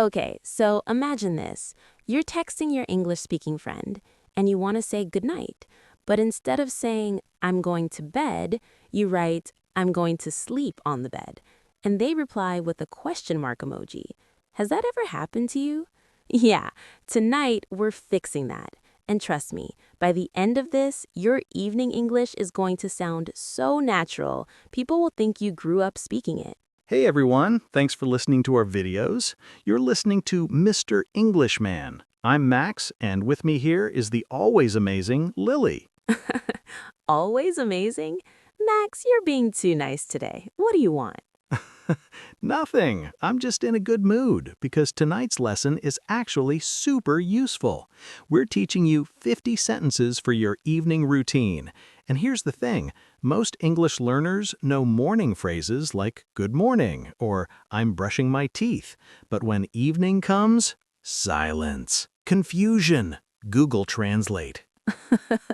Okay, so imagine this. You're texting your English-speaking friend, and you want to say goodnight. But instead of saying, I'm going to bed, you write, I'm going to sleep on the bed. And they reply with a question mark emoji. Has that ever happened to you? Yeah, tonight we're fixing that. And trust me, by the end of this, your evening English is going to sound so natural, people will think you grew up speaking it. Hey everyone, thanks for listening to our videos. You're listening to Mr. Englishman. I'm Max, and with me here is the always amazing Lily. Always amazing? Max, you're being too nice today. What do you want? Nothing. I'm just in a good mood because tonight's lesson is actually super useful. We're teaching you 50 sentences for your evening routine. And here's the thing, most English learners know morning phrases like good morning or I'm brushing my teeth. But when evening comes, silence, confusion, Google Translate.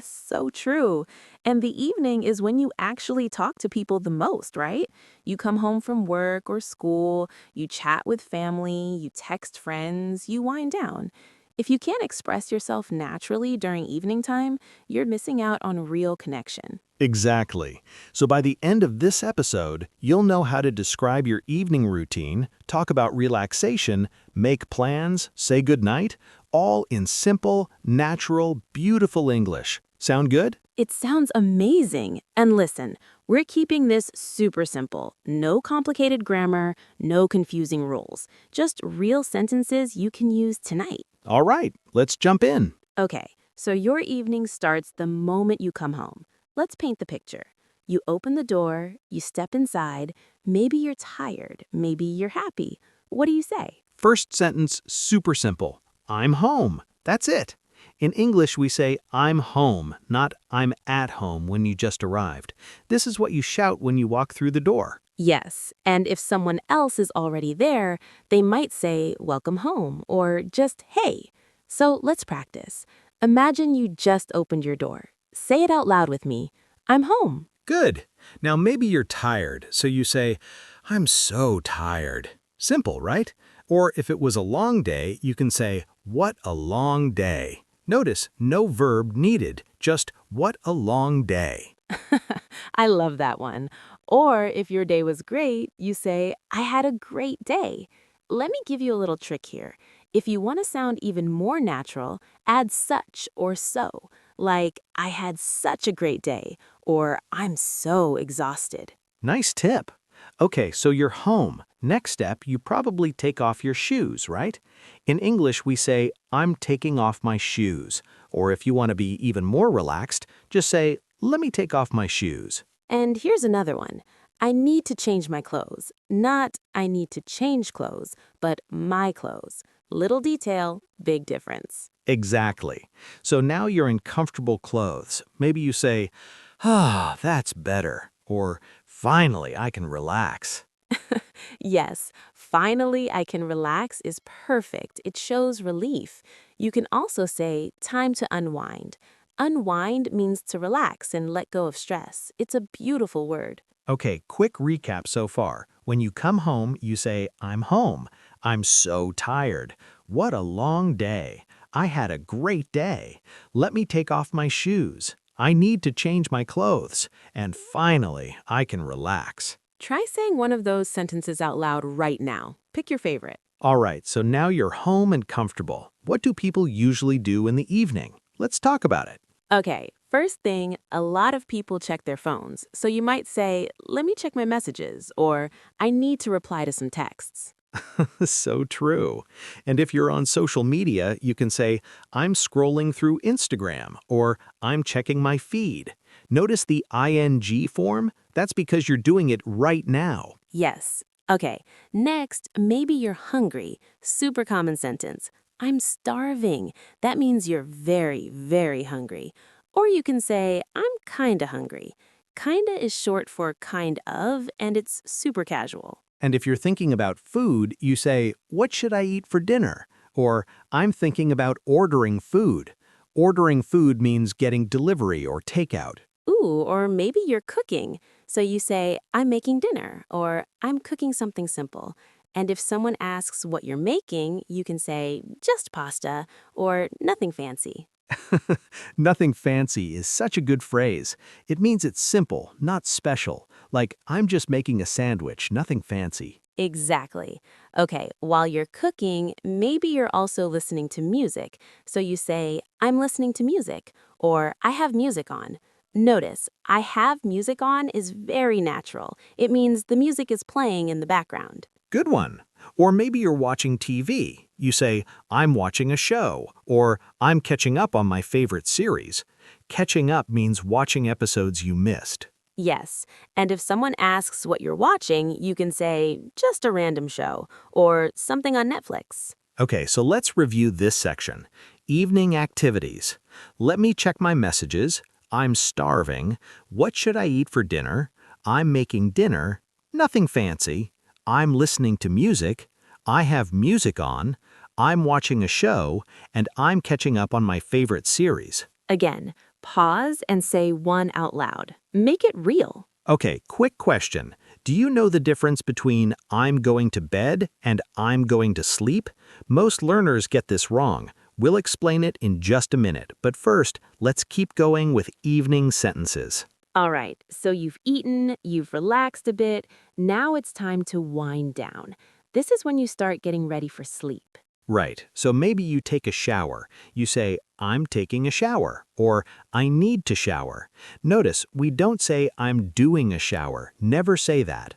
So true. And the evening is when you actually talk to people the most, right? You come home from work or school, you chat with family, you text friends, you wind down. If you can't express yourself naturally during evening time, you're missing out on real connection. Exactly. So by the end of this episode, you'll know how to describe your evening routine, talk about relaxation, make plans, say goodnight, all in simple, natural, beautiful English. Sound good? It sounds amazing. And listen, we're keeping this super simple. No complicated grammar, no confusing rules. Just real sentences you can use tonight. All right, let's jump in. Okay, so your evening starts the moment you come home. Let's paint the picture. You open the door, you step inside. Maybe you're tired, maybe you're happy. What do you say? First sentence, super simple. I'm home. That's it. In English, we say I'm home, not I'm at home when you just arrived. This is what you shout when you walk through the door. Yes, and if someone else is already there, they might say, welcome home, or just, hey. So let's practice. Imagine you just opened your door. Say it out loud with me. I'm home. Good. Now maybe you're tired, so you say, I'm so tired. Simple, right? Or if it was a long day, you can say, what a long day. Notice, no verb needed, just what a long day. I love that one. Or if your day was great, you say, I had a great day. Let me give you a little trick here. If you want to sound even more natural, add such or so, like I had such a great day, or I'm so exhausted. Nice tip. Okay, so you're home. Next step, you probably take off your shoes, right? In English, we say, I'm taking off my shoes. Or if you want to be even more relaxed, just say, let me take off my shoes. And here's another one. I need to change my clothes. Not I need to change clothes, but my clothes. Little detail, big difference. Exactly. So now you're in comfortable clothes. Maybe you say, that's better. Or, finally, I can relax. Yes, finally I can relax is perfect. It shows relief. You can also say time to unwind. Unwind means to relax and let go of stress. It's a beautiful word. Okay, quick recap so far. When you come home, you say, I'm home. I'm so tired. What a long day. I had a great day. Let me take off my shoes. I need to change my clothes. And finally, I can relax. Try saying one of those sentences out loud right now. Pick your favorite. All right, so now you're home and comfortable. What do people usually do in the evening? Let's talk about it. Okay, first thing, a lot of people check their phones. So you might say, let me check my messages, or I need to reply to some texts. So true. And if you're on social media, you can say, I'm scrolling through Instagram, or I'm checking my feed. Notice the ing form? That's because you're doing it right now. Yes. Okay, next, maybe you're hungry. Super common sentence. I'm starving. That means you're very, very hungry. Or you can say, I'm kinda hungry. Kinda is short for kind of, and it's super casual. And if you're thinking about food, you say, what should I eat for dinner? Or I'm thinking about ordering food. Ordering food means getting delivery or takeout. Ooh, or maybe you're cooking. So you say, I'm making dinner, or I'm cooking something simple. And if someone asks what you're making, you can say, just pasta, or nothing fancy. Nothing fancy is such a good phrase. It means it's simple, not special. Like, I'm just making a sandwich, nothing fancy. Exactly. Okay, while you're cooking, maybe you're also listening to music. So you say, I'm listening to music, or I have music on. Notice, I have music on is very natural. It means the music is playing in the background. Good one. Or maybe you're watching TV. You say, I'm watching a show, or I'm catching up on my favorite series. Catching up means watching episodes you missed. Yes, and if someone asks what you're watching, you can say, just a random show, or something on Netflix. Okay, so let's review this section. Evening activities. Let me check my messages. I'm starving. What should I eat for dinner? I'm making dinner. Nothing fancy. I'm listening to music. I have music on. I'm watching a show. And I'm catching up on my favorite series. Again, pause and say one out loud. Make it real. Okay, quick question. Do you know the difference between I'm going to bed and I'm going to sleep? Most learners get this wrong. We'll explain it in just a minute, but first, let's keep going with evening sentences. All right, so you've eaten, you've relaxed a bit. Now it's time to wind down. This is when you start getting ready for sleep. Right, so maybe you take a shower. You say, I'm taking a shower, or I need to shower. Notice, we don't say I'm doing a shower. Never say that.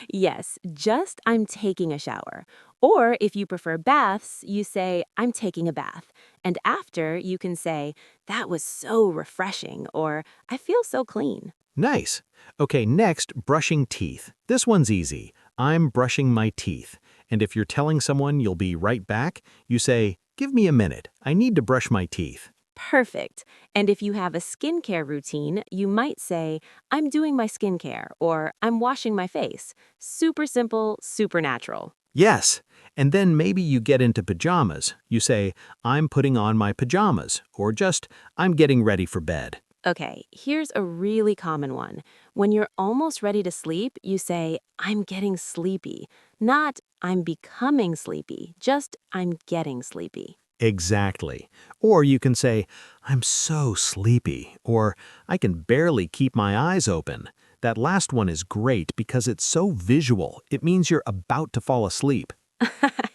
Yes, just I'm taking a shower. Or if you prefer baths, you say I'm taking a bath. And after, you can say that was so refreshing or I feel so clean. Nice. Okay, next, brushing teeth. This one's easy. I'm brushing my teeth. And if you're telling someone you'll be right back, you say, give me a minute. I need to brush my teeth. Perfect. And if you have a skincare routine, you might say, I'm doing my skincare or I'm washing my face. Super simple, super natural. Yes. And then maybe you get into pajamas. You say, I'm putting on my pajamas, or just, I'm getting ready for bed. Okay, here's a really common one. When you're almost ready to sleep, you say, I'm getting sleepy. Not, I'm becoming sleepy, just, I'm getting sleepy. Exactly. Or you can say, I'm so sleepy, or I can barely keep my eyes open. That last one is great because it's so visual. It means you're about to fall asleep.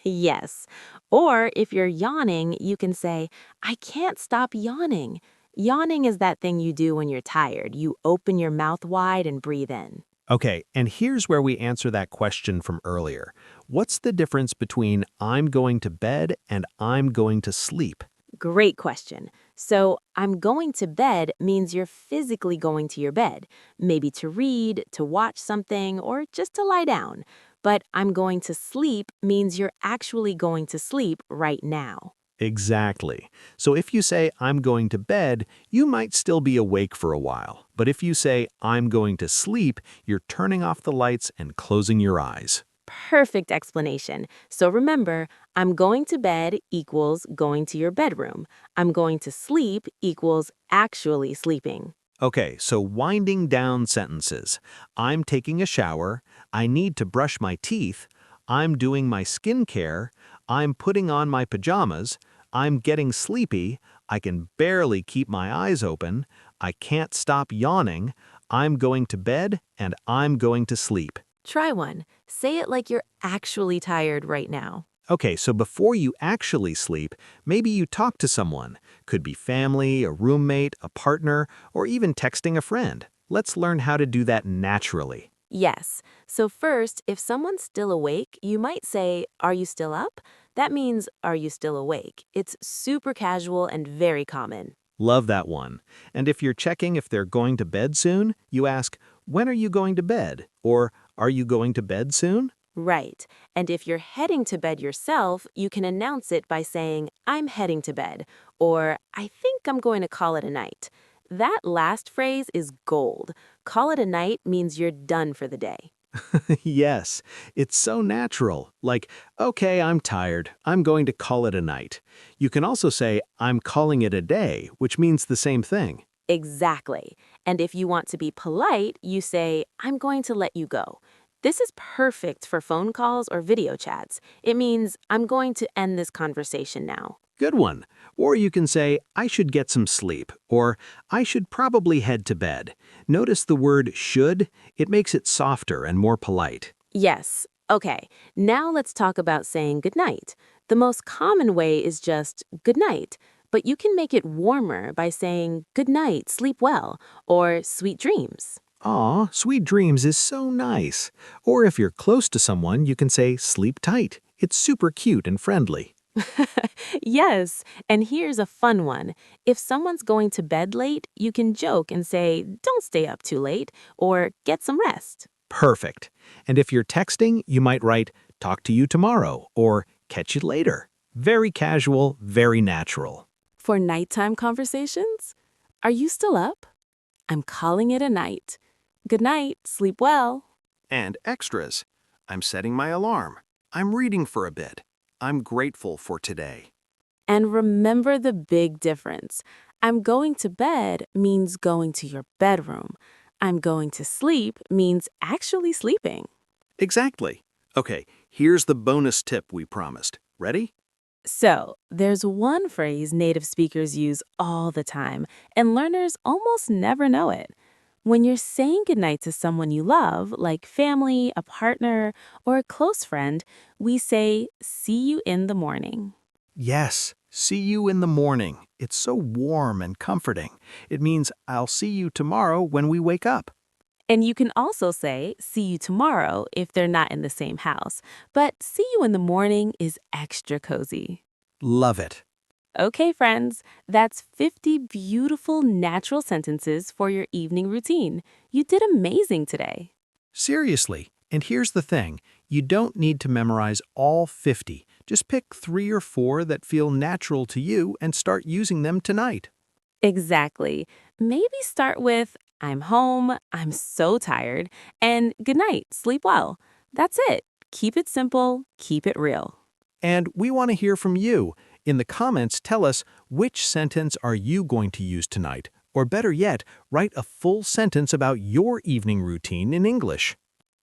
Yes. Or if you're yawning, you can say, I can't stop yawning. Yawning is that thing you do when you're tired. You open your mouth wide and breathe in. Okay, and here's where we answer that question from earlier. What's the difference between I'm going to bed and I'm going to sleep? Great question. So, I'm going to bed means you're physically going to your bed, maybe to read, to watch something, or just to lie down. But I'm going to sleep means you're actually going to sleep right now. Exactly. So if you say I'm going to bed, you might still be awake for a while. But if you say I'm going to sleep, you're turning off the lights and closing your eyes. Perfect explanation. So remember, I'm going to bed equals going to your bedroom. I'm going to sleep equals actually sleeping. Okay, so winding down sentences. I'm taking a shower. I need to brush my teeth. I'm doing my skincare. I'm putting on my pajamas. I'm getting sleepy. I can barely keep my eyes open. I can't stop yawning. I'm going to bed and I'm going to sleep. Try one. Say it like you're actually tired right now. Okay, so before you actually sleep, maybe you talk to someone. Could be family, a roommate, a partner, or even texting a friend. Let's learn how to do that naturally. Yes. So first, if someone's still awake, you might say, are you still up? That means, are you still awake? It's super casual and very common. Love that one. And if you're checking if they're going to bed soon, you ask, when are you going to bed? Or, are you going to bed soon? Right. And if you're heading to bed yourself, you can announce it by saying, I'm heading to bed, or I think I'm going to call it a night. That last phrase is gold. Call it a night means you're done for the day. Yes, it's so natural. Like, okay, I'm tired. I'm going to call it a night. You can also say, I'm calling it a day, which means the same thing. Exactly. And if you want to be polite, you say, I'm going to let you go. This is perfect for phone calls or video chats. It means I'm going to end this conversation now. Good one. Or you can say, I should get some sleep, or I should probably head to bed. Notice the word should? It makes it softer and more polite. Yes. Okay, now let's talk about saying goodnight. The most common way is just good night, but you can make it warmer by saying good night, sleep well, or sweet dreams. Aw, sweet dreams is so nice. Or if you're close to someone, you can say sleep tight. It's super cute and friendly. Yes, and here's a fun one. If someone's going to bed late, you can joke and say, don't stay up too late, or get some rest. Perfect. And if you're texting, you might write, talk to you tomorrow, or catch you later. Very casual, very natural. For nighttime conversations, are you still up? I'm calling it a night. Good night, sleep well. And extras. I'm setting my alarm. I'm reading for a bit. I'm grateful for today. And remember the big difference. I'm going to bed means going to your bedroom. I'm going to sleep means actually sleeping. Exactly. Okay, here's the bonus tip we promised. Ready? So, there's one phrase native speakers use all the time, and learners almost never know it. When you're saying goodnight to someone you love, like family, a partner, or a close friend, we say, see you in the morning. Yes, see you in the morning. It's so warm and comforting. It means I'll see you tomorrow when we wake up. And you can also say, see you tomorrow if they're not in the same house. But see you in the morning is extra cozy. Love it. Okay, friends, that's 50 beautiful natural sentences for your evening routine. You did amazing today. Seriously. And here's the thing. You don't need to memorize all 50. Just pick 3 or 4 that feel natural to you and start using them tonight. Exactly. Maybe start with, I'm home, I'm so tired, and good night, sleep well. That's it. Keep it simple, keep it real. And we want to hear from you. In the comments, tell us which sentence are you going to use tonight? Or better yet, write a full sentence about your evening routine in English.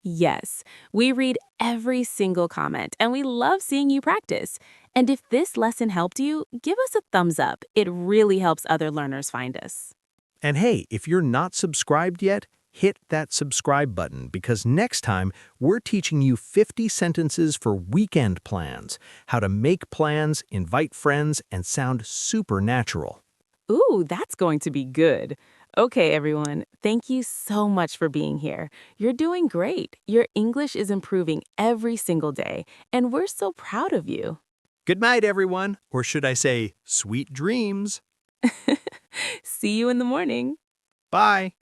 Yes, we read every single comment, and we love seeing you practice. And if this lesson helped you, give us a thumbs up. It really helps other learners find us. And hey, if you're not subscribed yet, hit that subscribe button because next time we're teaching you 50 sentences for weekend plans, how to make plans, invite friends, and sound super natural. Ooh, that's going to be good. Okay, everyone, thank you so much for being here. You're doing great. Your English is improving every single day, and we're so proud of you. Good night, everyone. Or should I say, sweet dreams. See you in the morning. Bye.